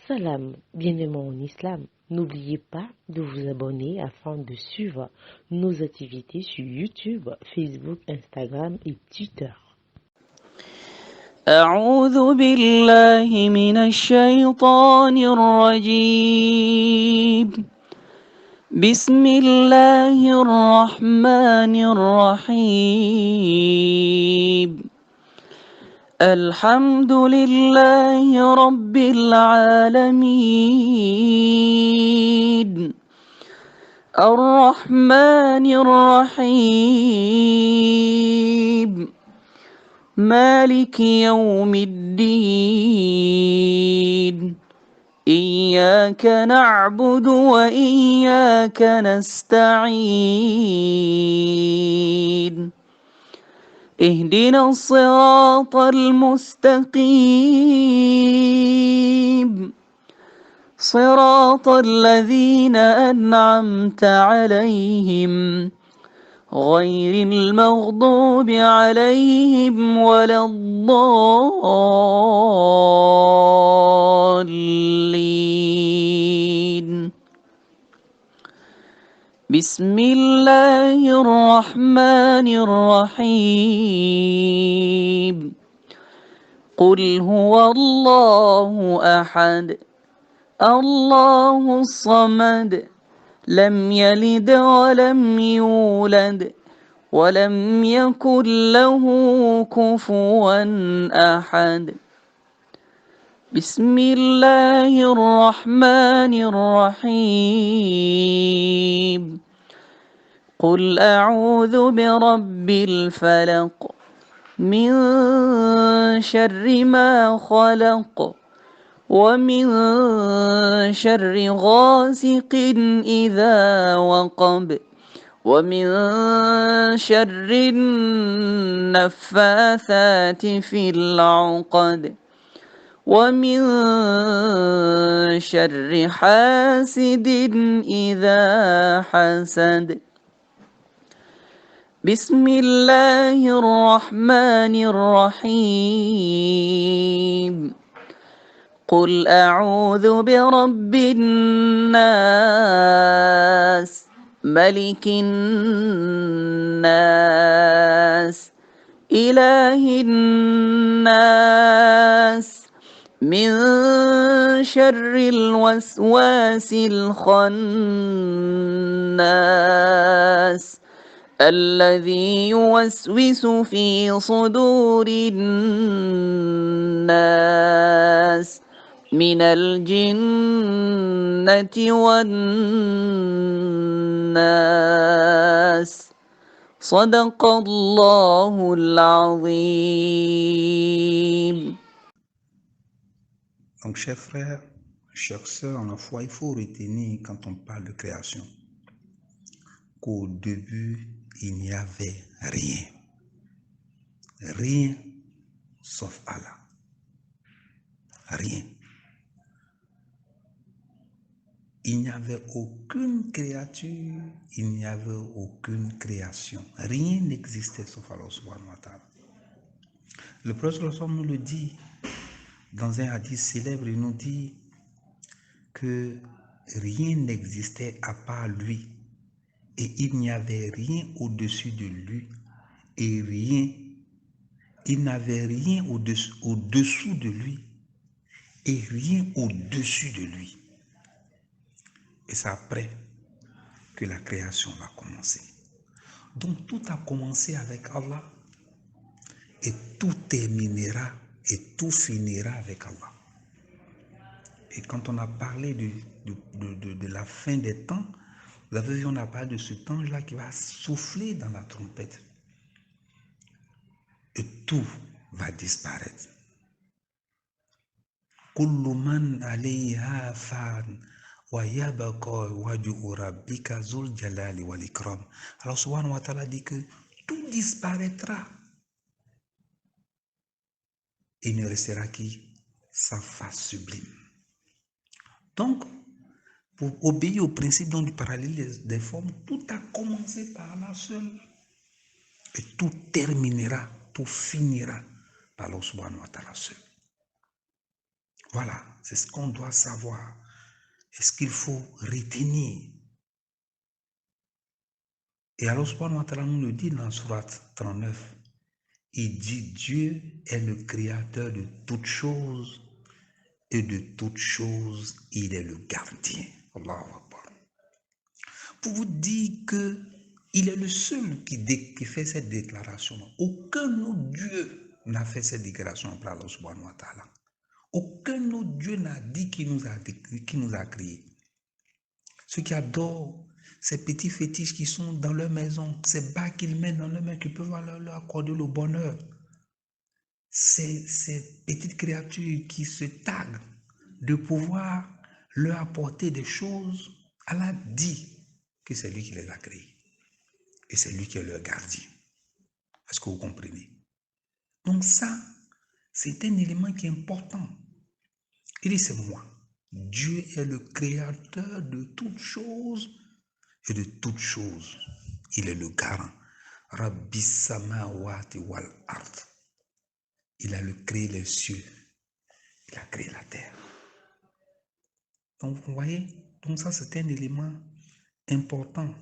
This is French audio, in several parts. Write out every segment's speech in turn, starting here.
Salam, bien-aimés en islam. N'oubliez pas de vous abonner afin de suivre nos activités sur YouTube, Facebook, Instagram et Twitter. أعوذ بالله من الشيطان الرجيم بسم الله الرحمن الرحيم الحمد لله رب العالمين الرحمن الرحيم مالك يوم الدين إياك نعبد وإياك نستعين اهدنا الصراط المستقيم صراط الذين أنعمت عليهم غير المغضوب عليهم ولا الضالين بسم الله الرحمن الرحيم قل هو الله أحد الله الصمد لم يلد ولم يولد ولم يكن له كفوا أحد بسم الله الرحمن الرحيم قل أعوذ برب الفلق من شر ما خلق ومن شر غاسق إذا وقب ومن شر النفاثات في العقد ومن شر حاسد إذا حسد بسم الله الرحمن الرحيم قل أعوذ برب الناس ملك الناس إله الناس من شر الوسواس الخناس الذي يوسوس في صدور الناس من الجنة والناس صدق الله العظيم. Donc, chers frères, chères sœurs en la foi, il faut retenir quand on parle de création qu'au début, il n'y avait rien. Rien sauf Allah. Rien. Il n'y avait aucune créature, il n'y avait aucune création. Rien n'existait sauf Allah subhanahu wa ta'ala. Le prophète nous le dit dans un hadith célèbre, il nous dit que rien n'existait à part lui et il n'y avait rien au-dessus de lui et rien, il n'avait rien au-dessous de lui et rien au-dessus de lui. Et c'est après que la création va commencer. Donc tout a commencé avec Allah et tout terminera et tout finira avec Allah. Et quand on a parlé de la fin des temps, vous avez vu, on a parlé de ce temps-là qui va souffler dans la trompette. Et tout va disparaître. Kullu man alayha fan wa yabqa wajhu rabbika zul jalali wal ikram. Alors subhanahu wa ta'ala dit que tout disparaîtra. Il ne restera qui? Sa face sublime. Donc, pour obéir au principe du parallèle des formes, tout a commencé par Allah seul. Et tout terminera, tout finira par Allah subhanahu wa ta'ala seul. Voilà, C'est ce qu'on doit savoir. Et ce qu'il faut retenir. Et alors, subhanahu wa ta'ala nous le dit dans Surat 39. Il dit Dieu est le créateur de toutes choses et de toutes choses, il est le gardien. Allahu Akbar. Pour vous dire que il est le seul qui fait cette déclaration. Aucun autre Dieu n'a fait cette déclaration après Allah subhanahu wa ta'ala. Aucun autre Dieu n'a dit qu'il nous a créés. Ceux qui adorent ces petits fétiches qui sont dans leur maison, ces bas qu'ils mettent dans leur main, qui peuvent leur accorder le bonheur. Ces petites créatures qui se taguent de pouvoir leur apporter des choses, Allah dit que c'est lui qui les a créés. Et c'est lui qui est leur gardien. Est-ce que vous comprenez? Donc ça, c'est un élément qui est important. Il dit, c'est moi. Dieu est le créateur de toutes choses et de toutes choses. Il est le garant. Rabbi samawati wal ard. Il a créé les cieux. Il a créé la terre. Donc, vous voyez, donc ça, c'est un élément important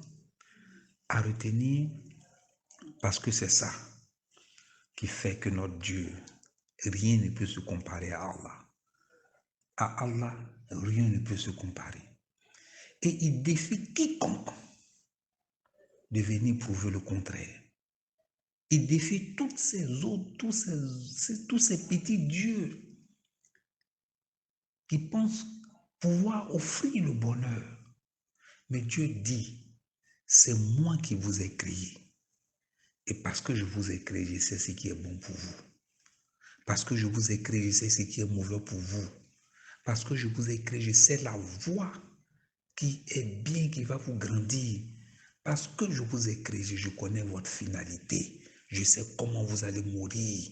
à retenir parce que c'est ça qui fait que notre Dieu, rien ne peut se comparer à Allah. À Allah, rien ne peut se comparer. Et il défie quiconque de venir prouver le contraire. Il défie toutes ces autres, tous ces petits dieux qui pensent pouvoir offrir le bonheur. Mais Dieu dit, c'est moi qui vous ai créé. Et parce que je vous ai créé, je sais ce qui est bon pour vous. Parce que je vous ai créé, je sais ce qui est mauvais pour vous. Parce que je vous ai créé, je sais la voie qui est bien, qui va vous grandir. Parce que je vous ai créé, je connais votre finalité. Je sais comment vous allez mourir.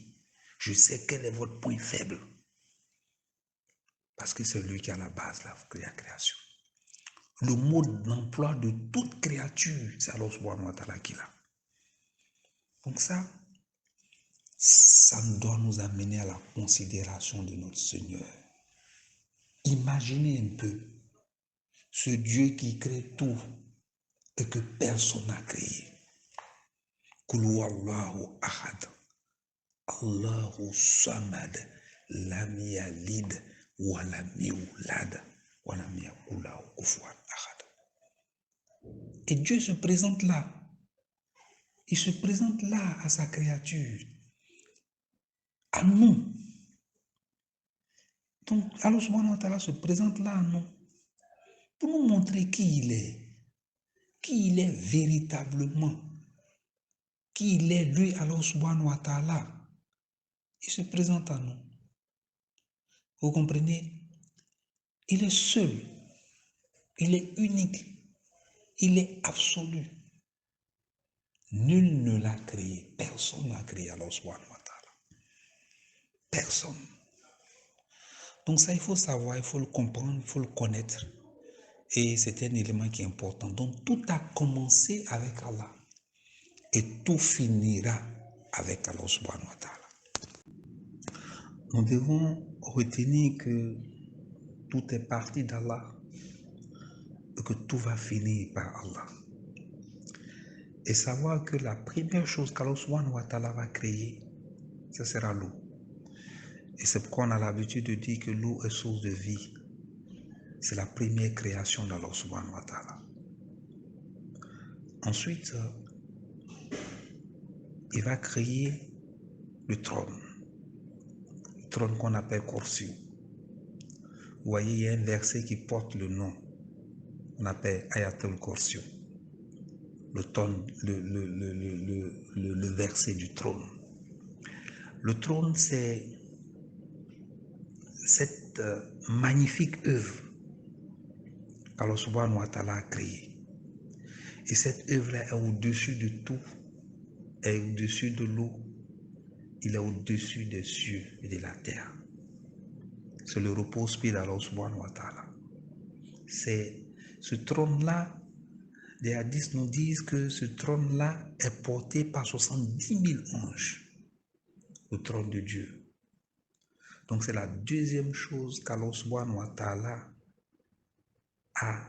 Je sais quel est votre point faible. Parce que c'est lui qui a la base de la création. Le mode d'emploi de toute créature, c'est Allah subhanahu wa ta'ala qui l'a. Donc ça doit nous amener à la considération de notre Seigneur. Imaginez un peu ce Dieu qui crée tout et que personne n'a créé. Kul huwallahu ahad, Allahu samad, lam yalid wa lam yulad wa lam yakul lahu kufuwan ahad. Et Dieu se présente là. Il se présente là à sa créature, à nous. Donc, Allah subhanahu wa ta'ala se présente là à nous pour nous montrer qui il est véritablement, qui il est, lui, Allah subhanahu wa ta'ala. Il se présente à nous. Vous comprenez? Il est seul, il est unique, il est absolu. Nul ne l'a créé, personne n'a créé Allah subhanahu wa ta'ala. Personne. Donc ça, il faut savoir, il faut le comprendre, il faut le connaître. Et c'est un élément qui est important. Donc tout a commencé avec Allah. Et tout finira avec Allah subhanahu wa ta'ala. Nous devons retenir que tout est parti d'Allah et que tout va finir par Allah. Et savoir que la première chose qu'Allah subhanahu wa ta'ala va créer, ce sera l'eau. Et c'est pourquoi on a l'habitude de dire que l'eau est source de vie. C'est la première création d'Allah subhanahu wa ta'ala. Ensuite, il va créer le trône qu'on appelle Kursi. Vous voyez, il y a un verset qui porte le nom, on appelle Ayatul Kursi, le verset du trône. Le trône, c'est cette magnifique œuvre qu'Allah subhanahu wa ta'ala a créée. Et cette œuvre-là est au-dessus de tout, est au-dessus de l'eau, il est au-dessus des cieux et de la terre. C'est le repose-pied d'Allah subhanahu wa ta'ala. C'est ce trône-là, les hadiths nous disent que ce trône-là est porté par 70 000 anges, le trône de Dieu. Donc c'est la deuxième chose qu'Allah subhanahu wa ta'ala a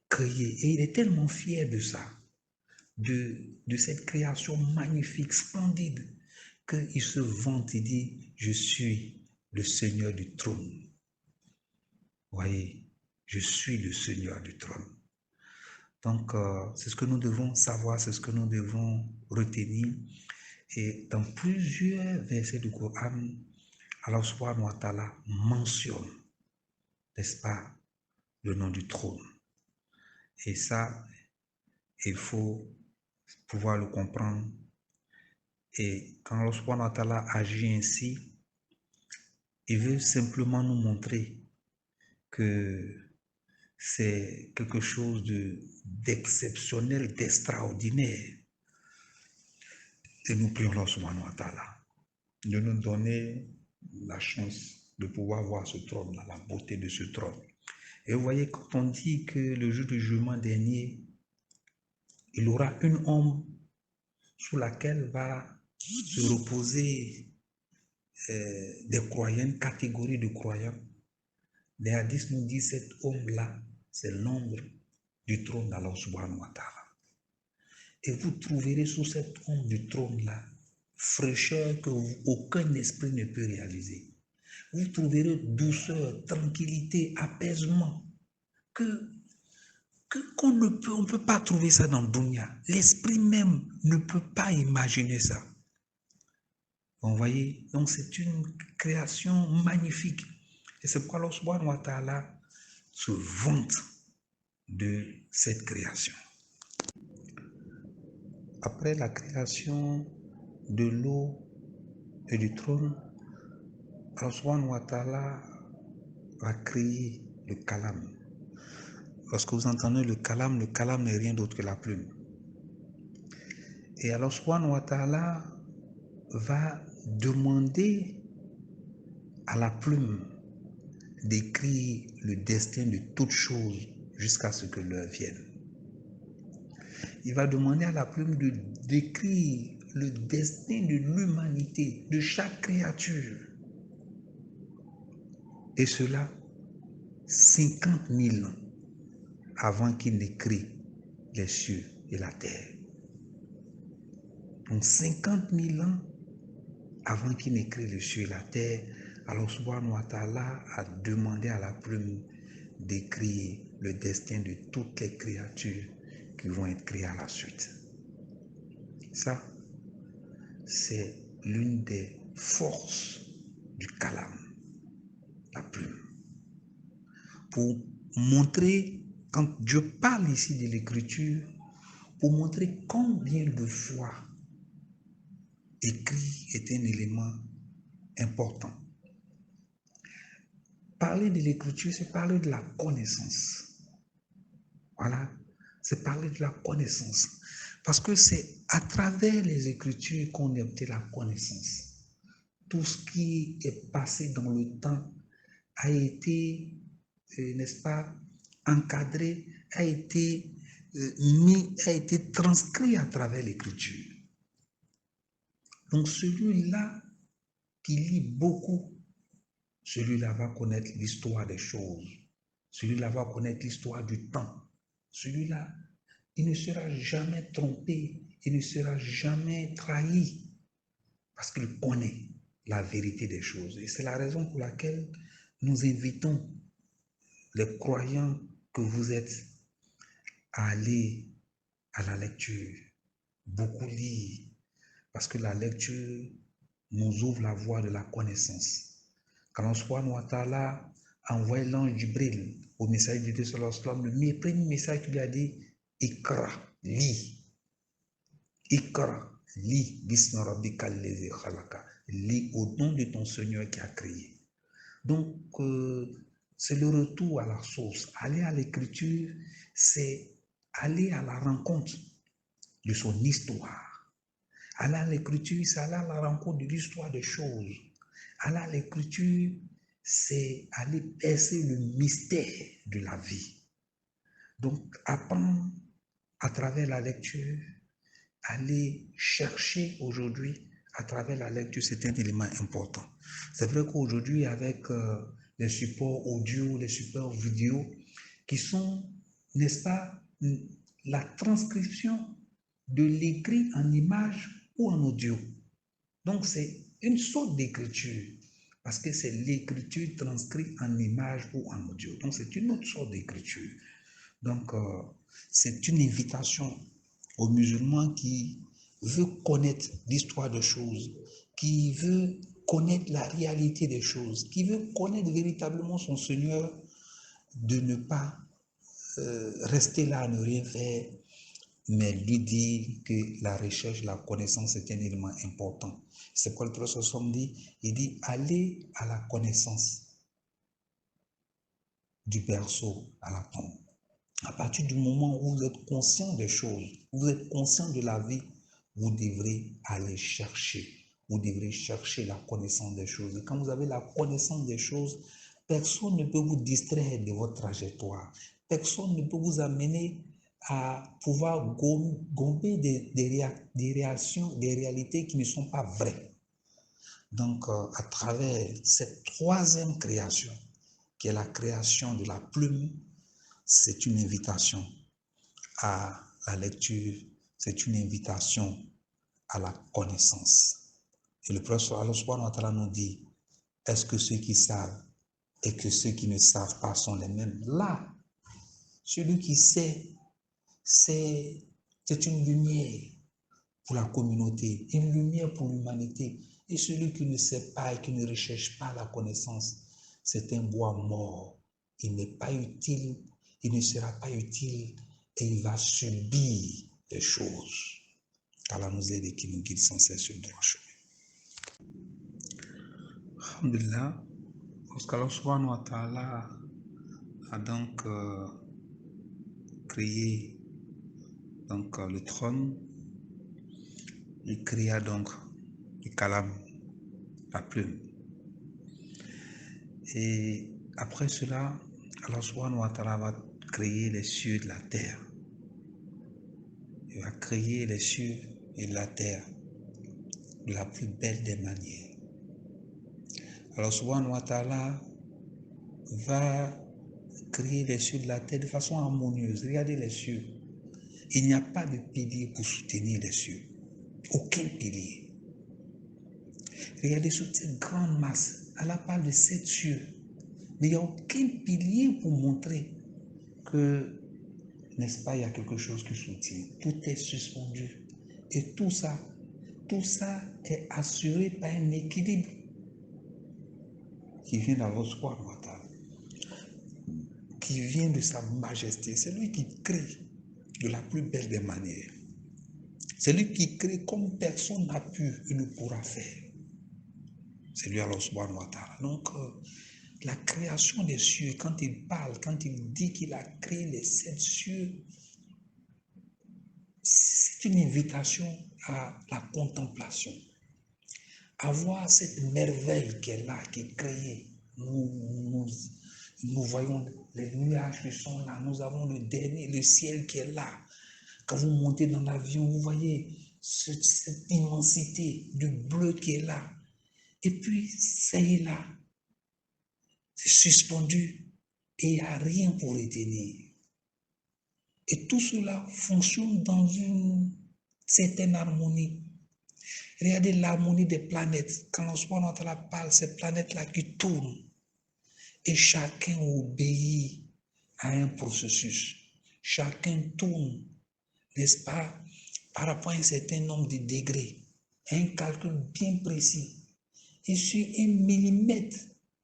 créée. Et il est tellement fier de ça, de cette création magnifique, splendide, qu'il se vante et dit, je suis le Seigneur du trône. Voyez, je suis le Seigneur du trône. Donc, c'est ce que nous devons savoir, c'est ce que nous devons retenir. Et dans plusieurs versets du Coran, Allah subhanahu wa ta'ala mentionne, n'est-ce pas, le nom du trône. Et ça, il faut pouvoir le comprendre. Et quand Allah subhanahu wa ta'ala agit ainsi, il veut simplement nous montrer que c'est quelque chose d'exceptionnel, d'extraordinaire. Et nous prions Allah subhanahu wa ta'ala de nous donner la chance de pouvoir voir ce trône-là, la beauté de ce trône. Et vous voyez, quand on dit que le jour du jugement dernier, il aura une ombre sous laquelle va se reposer des croyants, une catégorie de croyants. Les hadiths nous disent que cette ombre-là, c'est l'ombre du trône d'Allah subhanahu wa ta'ala. Et vous trouverez sous cette ombre du trône-là fraîcheur que aucun esprit ne peut réaliser. Vous trouverez douceur, tranquillité, apaisement qu'on ne peut, on peut pas trouver ça dans le dunya. L'esprit même ne peut pas imaginer ça. Vous voyez, donc c'est une création magnifique. Et c'est pourquoi Allah subhanahu wa ta'ala se vante de cette création. Après la création de l'eau et du trône, Allah subhanahu wa ta'ala va créer le kalam. Lorsque vous entendez le kalam n'est rien d'autre que la plume. Et Allah subhanahu wa ta'ala va demander à la plume d'écrire le destin de toutes choses jusqu'à ce que l'heure vienne. Il va demander à la plume d'écrire le destin de l'humanité, de chaque créature. Et cela 50 000 ans avant qu'il n'écrit les cieux et la terre. Donc 50 000 ans avant qu'il n'écrit les cieux et la terre, Allah subhanahu wa ta'ala a demandé à la plume d'écrire le destin de toutes les créatures qui vont être créées à la suite. Ça, c'est l'une des forces du kalam, la plume. Pour montrer, quand Dieu parle ici de l'écriture, pour montrer combien de fois écrit est un élément important. Parler de l'écriture, c'est parler de la connaissance. Voilà, c'est parler de la connaissance. Parce que c'est à travers les écritures qu'on obtient la connaissance. Tout ce qui est passé dans le temps a été, n'est-ce pas, encadré, a été mis, a été transcrit à travers l'écriture. Donc celui-là qui lit beaucoup, celui-là va connaître l'histoire des choses. Celui-là va connaître l'histoire du temps. Celui-là, il ne sera jamais trompé, il ne sera jamais trahi, parce qu'il connaît la vérité des choses. Et c'est la raison pour laquelle nous invitons les croyants que vous êtes à aller à la lecture, beaucoup lire, parce que la lecture nous ouvre la voie de la connaissance. Quand Allah subhanahu wa ta'ala a envoyé l'ange Jibril au message de Dieu sallallahu alayhi wa sallam, le premier message qu'il lui a dit, Ikra, lis. Ikra, lis, bismi rabbika allazi khalaqa. Lis au nom de ton Seigneur qui a créé. Donc, c'est le retour à la source. Aller à l'écriture, c'est aller à la rencontre de son histoire. Aller à l'écriture, c'est aller à la rencontre de l'histoire des choses. Aller à l'écriture, c'est aller percer le mystère de la vie. Donc, apprendre à travers la lecture, aller chercher aujourd'hui à travers la lecture, c'est un élément important. C'est vrai qu'aujourd'hui, avec les supports audio, les supports vidéo, qui sont, n'est-ce pas, la transcription de l'écrit en image ou en audio. Donc, c'est une sorte d'écriture, parce que c'est l'écriture transcrite en image ou en audio. Donc, c'est une autre sorte d'écriture. Donc, c'est une invitation aux musulmans qui veut connaître l'histoire des choses, qui veut connaître la réalité des choses, qui veut connaître véritablement son Seigneur, de ne pas rester là à ne rien faire, mais lui dire que la recherche, la connaissance est un élément important. C'est quoi le prophète dit? Il dit, allez à la connaissance du berceau à la tombe. À partir du moment où vous êtes conscient des choses, vous êtes conscient de la vie, vous devrez aller chercher. Vous devrez chercher la connaissance des choses. Et quand vous avez la connaissance des choses, personne ne peut vous distraire de votre trajectoire. Personne ne peut vous amener à pouvoir gommer des réactions, des réalités qui ne sont pas vraies. Donc, à travers cette troisième création, qui est la création de la plume, c'est une invitation à la lecture, c'est une invitation à la connaissance. Et le prophète Allah subhanahu wa ta'ala nous dit, est-ce que ceux qui savent et que ceux qui ne savent pas sont les mêmes? Là, celui qui sait, c'est une lumière pour la communauté, une lumière pour l'humanité. Et celui qui ne sait pas et qui ne recherche pas la connaissance, c'est un bois mort. Il n'est pas utile, il ne sera pas utile et il va subir des choses. qu'Allah nous aide et qui nous guide sans cesse sur le droit chemin. Alhamdulillah, lorsqu'Allah subhanahu wa ta'ala a donc créé le trône, il créa donc le kalam, la plume. Et après cela, Allah subhanahu wa ta'ala va créer les cieux de la terre. Il va créer les cieux et la terre de la plus belle des manières. Allah subhanahu wa ta'ala va créer les cieux de la terre de façon harmonieuse. Regardez les cieux. Il n'y a pas de pilier pour soutenir les cieux. Aucun pilier. Regardez toute cette grande masse. Allah parle de 7 cieux. Mais il n'y a aucun pilier pour montrer que, n'est-ce pas, il y a quelque chose qui soutient. Tout est suspendu. Et tout ça est assuré par un équilibre qui vient d'Allah subhanahu wa ta'ala, qui vient de sa majesté. C'est lui qui crée de la plus belle des manières. C'est lui qui crée comme personne n'a pu et ne pourra faire. C'est lui Allah subhanahu wa ta'ala. Donc, la création des cieux, quand il parle, quand il dit qu'il a créé les 7 cieux, c'est une invitation à la contemplation, à voir cette merveille qui est là, qui est créée. Nous voyons les nuages qui sont là, nous avons le ciel qui est là. Quand vous montez dans l'avion, vous voyez cette immensité du bleu qui est là. Et puis, ça est là. C'est suspendu et il n'y a rien pour retenir. Et tout cela fonctionne dans une certaine harmonie. Regardez l'harmonie des planètes. Quand on parle, ces planètes-là qui tournent et chacun obéit à un processus. Chacun tourne, n'est-ce pas, par rapport à un certain nombre de degrés, un calcul bien précis. Et sur un millimètre,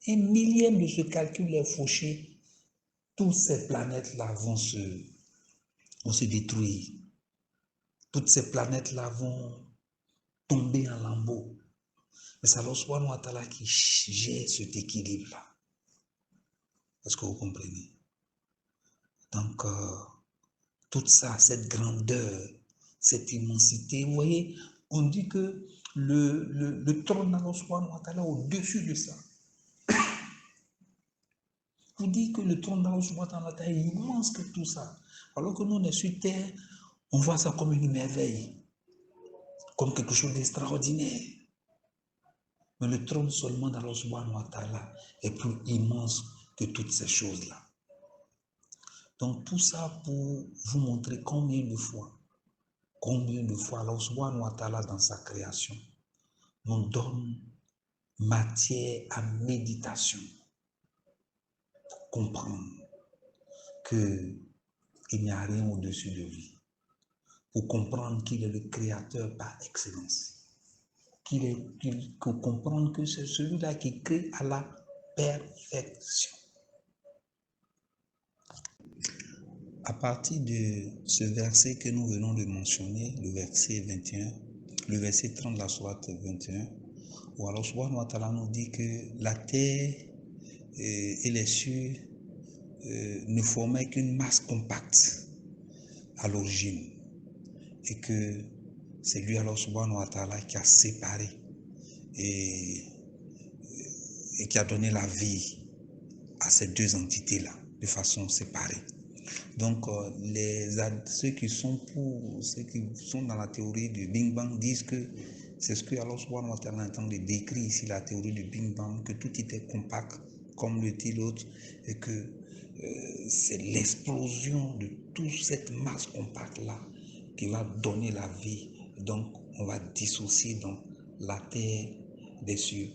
un millième de ce calcul est fauché, toutes ces planètes-là vont se détruire. Toutes ces planètes-là vont tomber en lambeaux. Mais c'est Allah subhanahu wa ta'ala qui gère cet équilibre-là. Est-ce que vous comprenez? Donc, toute ça, cette grandeur, cette immensité, vous voyez, on dit que le trône d'Allah subhanahu wa ta'ala au-dessus de ça. On dit que le trône d'Allah subhanahu wa ta'ala est immense que tout ça. Alors que nous, on est sur terre, on voit ça comme une merveille, comme quelque chose d'extraordinaire. Mais le trône seulement d'Allah subhanahu wa ta'ala est plus immense que toutes ces choses-là. Donc tout ça pour vous montrer combien de fois Allah subhanahu wa ta'ala dans sa création nous donne matière à méditation pour comprendre qu'il n'y a rien au-dessus de lui, pour comprendre qu'il est le créateur par excellence, pour comprendre que c'est celui-là qui crée à la perfection. À partir de ce verset que nous venons de mentionner, le verset 21, le verset 30 de la sourate 21, où Allah subhanahu wa ta'ala nous dit que la terre et les cieux ne formaient qu'une masse compacte à l'origine, et que c'est lui, Allah subhanahu wa ta'ala, qui a séparé et qui a donné la vie à ces deux entités-là de façon séparée. Donc, ceux qui sont dans la théorie du Big Bang disent que c'est ce que Allah subhanahu wa ta'ala est en train de décrire ici, la théorie du Big Bang, que tout était compact, comme le dit l'autre, et que c'est l'explosion de toute cette masse compacte-là qui va donner la vie. Donc, on va dissocier dans la terre des cieux.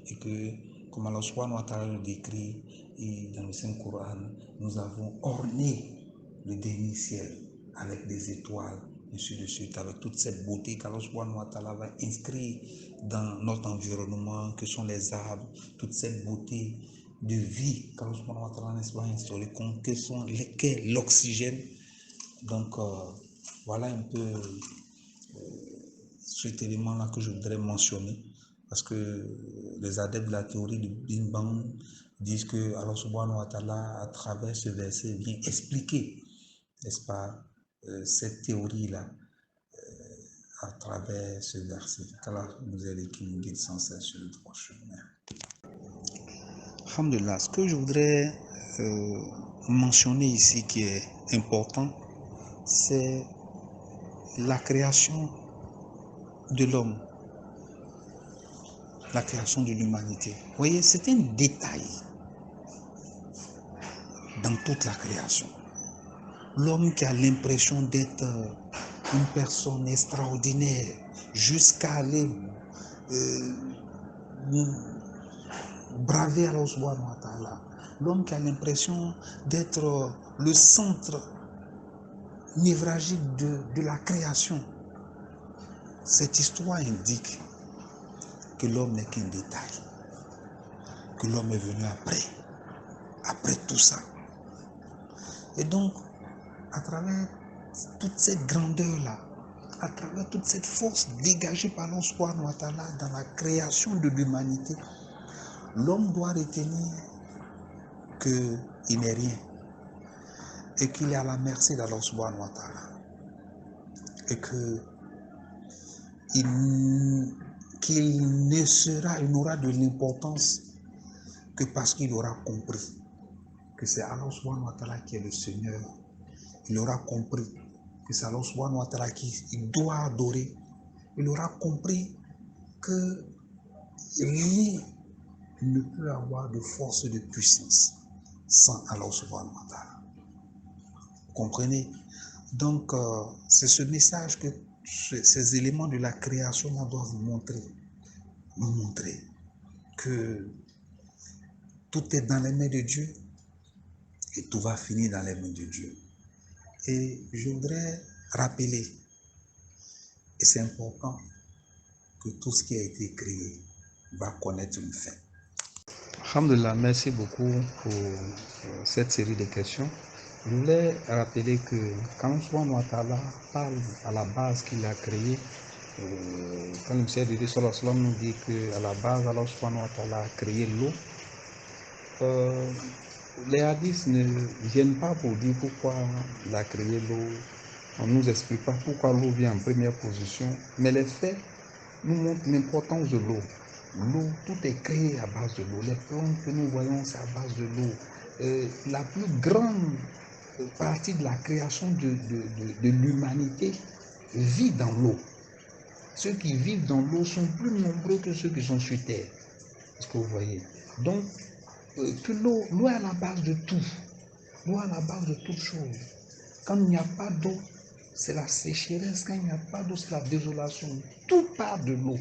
Et que, comme Allah subhanahu wa ta'ala le décrit, et dans le Saint-Coran, nous avons orné le dernier ciel avec des étoiles, ainsi de suite, avec toute cette beauté qu'Allah subhanahu wa ta'ala va inscrire dans notre environnement, que sont les arbres, toute cette beauté de vie qu'Allah subhanahu wa ta'ala va instaurer, que sont lesquels l'oxygène. Donc, voilà un peu cet élément-là que je voudrais mentionner, parce que les adeptes de la théorie du Big Bang disent que Allah subhanahu wa ta'ala, à travers ce verset, vient expliquer, n'est-ce pas, cette théorie-là, à travers ce verset. Qu'Allah nous aide et qu'il nous guide sans cesse sur le droit chemin. Alhamdulillah, ce que je voudrais mentionner ici qui est important, c'est la création de l'homme, la création de l'humanité. Vous voyez, c'est un détail dans toute la création. L'homme qui a l'impression d'être une personne extraordinaire jusqu'à aller braver Allah subhanahu wa ta'ala. L'homme qui a l'impression d'être le centre névralgique de la création. Cette histoire indique que l'homme n'est qu'un détail, que l'homme est venu après tout ça. Et donc, à travers toute cette grandeur-là, à travers toute cette force dégagée par Allah subhanahu wa ta'ala dans la création de l'humanité, l'homme doit retenir qu'il n'est rien et qu'il est à la merci d'Allah subhanahu wa ta'ala et qu'il n'aura de l'importance que parce qu'il aura compris que c'est Allah subhanahu wa ta'ala qui est le Seigneur. Il aura compris que c'est Allah subhanahu wa ta'ala qu'il doit adorer. Il aura compris que rien ne peut avoir de force et de puissance sans Allah subhanahu wa ta'ala. Vous comprenez? Donc, c'est ce message que ces éléments de la création doivent nous montrer que tout est dans les mains de Dieu et tout va finir dans les mains de Dieu. Et je voudrais rappeler, et c'est important, que tout ce qui a été créé va connaître une fin. Alhamdulillah, merci beaucoup pour cette série de questions. Je voulais rappeler que quand Allah parle à la base qu'il a créé, quand le Messie de Sallallahu alayhi wa sallam nous dit qu'à la base, Allah a créé l'eau, les hadiths ne viennent pas pour dire pourquoi il a créé l'eau. On ne nous explique pas pourquoi l'eau vient en première position, mais les faits nous montrent l'importance de l'eau. L'eau, tout est créé à base de l'eau. Les plantes que nous voyons, c'est à base de l'eau. La plus grande partie de la création de l'humanité vit dans l'eau. ceux qui vivent dans l'eau sont plus nombreux que ceux qui sont sur terre. Est-ce que vous voyez? Donc, que l'eau est à la base de tout. L'eau est à la base de toute chose. Quand il n'y a pas d'eau, c'est la sécheresse. Quand il n'y a pas d'eau, c'est la désolation. Tout part de l'eau.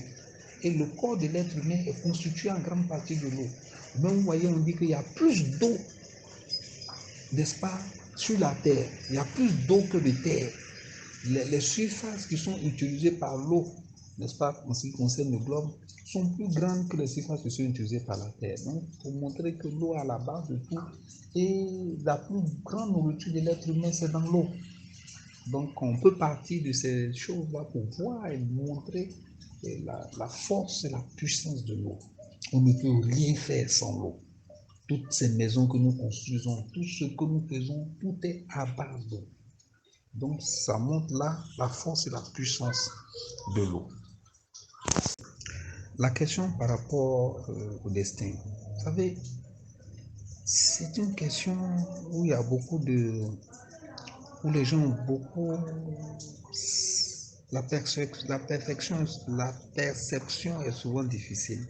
Et le corps de l'être humain est constitué en grande partie de l'eau. Mais vous voyez, on dit qu'il y a plus d'eau, n'est-ce pas, sur la terre. Il y a plus d'eau que de terre. Les surfaces qui sont utilisées par l'eau, n'est-ce pas, en ce qui concerne le globe, sont plus grandes que les surfaces qui sont utilisées par la terre. Donc, pour montrer que l'eau est à la base de tout, et la plus grande nourriture de l'être humain, c'est dans l'eau. Donc, on peut partir de ces choses-là pour voir et montrer la force et la puissance de l'eau. On ne peut rien faire sans l'eau. Toutes ces maisons que nous construisons, tout ce que nous faisons, tout est à base d'eau. Donc, ça montre là la force et la puissance de l'eau. La question par rapport au destin, vous savez, c'est une question où il y a beaucoup de... où les gens ont beaucoup... La perception est souvent difficile.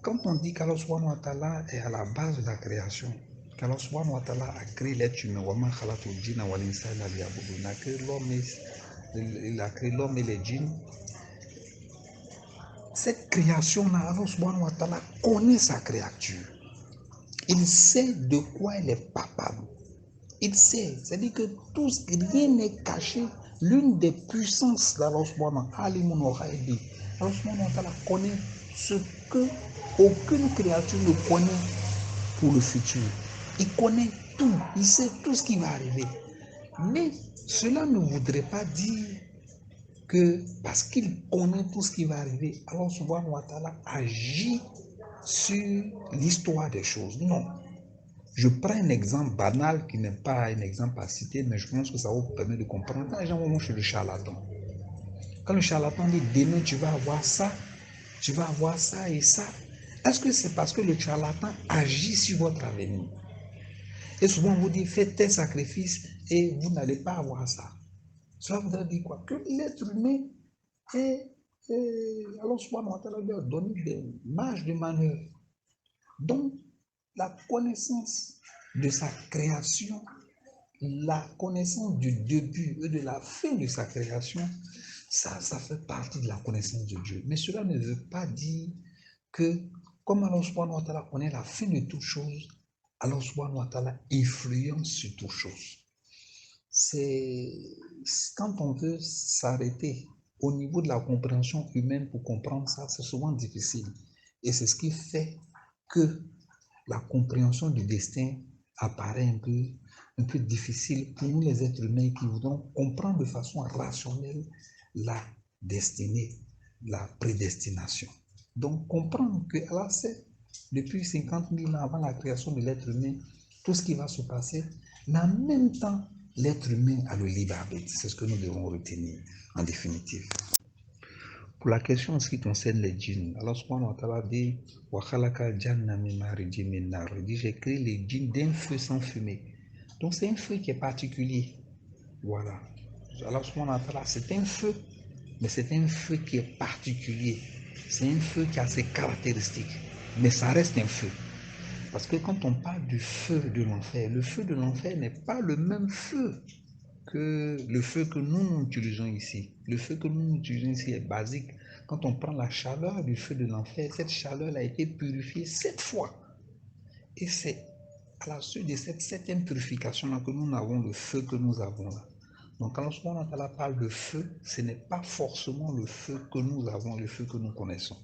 Quand on dit qu'Allah subhanahu wa ta'ala est à la base de la création, qu'Allah subhanahu wa ta'ala a créé l'être humain, il a créé l'homme et les djinns, cette création-là, Allah subhanahu wa ta'ala connaît sa créature. Il sait de quoi elle est capable. Il sait, c'est-à-dire que rien n'est caché. L'une des puissances d'Allah subhanahu wa ta'ala connaît ce que aucune créature ne connaît pour le futur. Il connaît tout, il sait tout ce qui va arriver. Mais cela ne voudrait pas dire que parce qu'il connaît tout ce qui va arriver, Allah subhanahu wa ta'ala agit sur l'histoire des choses. Non. Je prends un exemple banal qui n'est pas un exemple à citer, mais je pense que ça vous permet de comprendre. Quand les gens vont chez le charlatan, quand le charlatan dit demain tu vas avoir ça et ça, est-ce que c'est parce que le charlatan agit sur votre avenir? Et souvent on vous dit faites tel sacrifice et vous n'allez pas avoir ça. Cela voudrait dire quoi? Que l'être humain alors subhanahu wa ta'ala lui a donné des marges de manœuvre. Donc, la connaissance de sa création, la connaissance du début et de la fin de sa création, ça fait partie de la connaissance de Dieu. Mais cela ne veut pas dire que, comme Allah subhanahu wa ta'ala connaît la fin de toute chose, Allah subhanahu wa ta'ala influence sur toute chose. C'est quand on veut s'arrêter au niveau de la compréhension humaine pour comprendre ça, c'est souvent difficile. Et c'est ce qui fait que la compréhension du destin apparaît un peu difficile pour nous les êtres humains qui voudront comprendre de façon rationnelle la destinée, la prédestination. Donc comprendre que Allah sait depuis 50 000 ans avant la création de l'être humain tout ce qui va se passer, mais en même temps l'être humain a le libre arbitre. C'est ce que nous devons retenir en définitive. Pour la question en ce qui concerne les djinns, Allah subhanahu wa ta'ala dit j'ai créé les djinns d'un feu sans fumée. Donc c'est un feu qui est particulier. Voilà. Allah subhanahu wa ta'ala, c'est un feu, mais c'est un feu qui est particulier. C'est un feu qui a ses caractéristiques, mais ça reste un feu. Parce que quand on parle du feu de l'enfer, le feu de l'enfer n'est pas le même feu que le feu que nous utilisons ici. Le feu que nous utilisons ici est basique. Quand on prend la chaleur du feu de l'enfer, cette chaleur a été purifiée 7 fois. Et c'est à la suite de cette 7e purification-là que nous avons le feu que nous avons là. Donc quand on parle de feu, ce n'est pas forcément le feu que nous avons, le feu que nous connaissons.